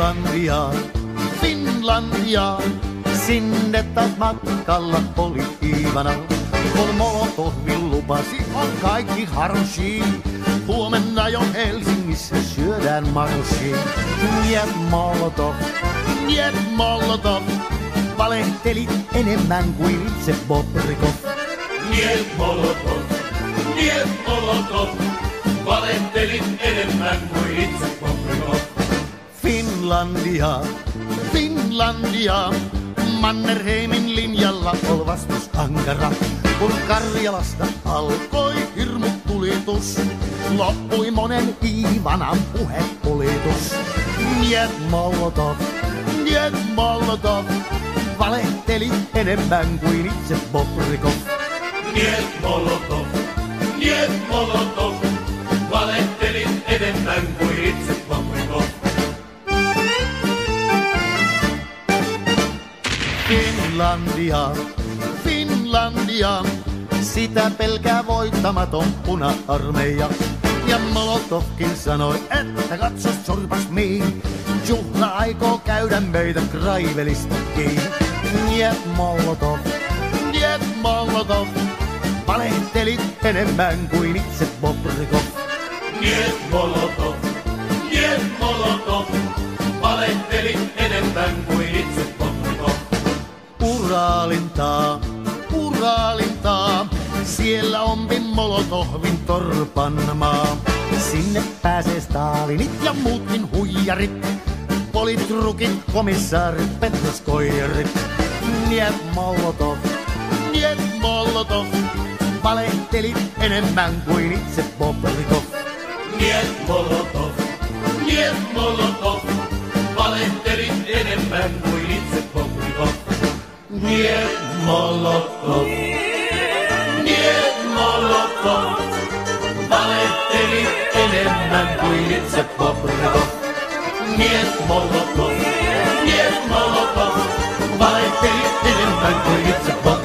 Finlandiaan, Finlandiaan. Sinne taas matkalla oli Iivana. Kun Molotovin lupasi, on kaikki harshi. Huomenna jo Helsingissä syödään marshi. Niet Molotov, niet Molotov. Valehtelit enemmän kuin itse Bobrikov. Niet Molotov, niet Molotov. Valehtelit enemmän kuin itse Bobrikov. Finlandia, Finlandia. Mannerheimin linjalla ol vastus ankara. Kun Karjalasta alkoi hirmutulitus, loppui monen Iivanan puhepolitus. Niet Molotov, niet Molotov. Valehtelit enemmän kuin itse Bobrikov. Niet Molotov, niet Molotov. Valehtelit enemmän kuin itse Bobrikov. Finlandia, Finlandia, sitä pelkää voittamaton puna-armeija. Ja Molotovkin sanoi, että katsos sorpas miin, juhla aikoo käydä meitä Kraivelista kiinni. Niet Molotov, niet Molotov, valehtelit enemmän kuin itse Bobrikov. Niet Molotov, niet Molotov. Valehtelit enemmän kuin itse Bobrikov. Uraalintaa, Uraalintaa, siellä onpi Molotovin torpan maa. Sinne pääsee Stalinit ja muutkin huijarit, politrukit, komissaarit, petroskoijarit. Niet Molotov, niet Molotov, valehtelit enemmän kuin itse Bobrikov. Niet Molotov, niet Molotov. Valehtelit enemmän kuin itse Bobrikov. Niet Molotov, niet Molotov. Valehtelit enemmän kuin itse Bobrikov. Niet Molotov, niet Molotov. Valehtelit enemmän kuin itse Bobrikov.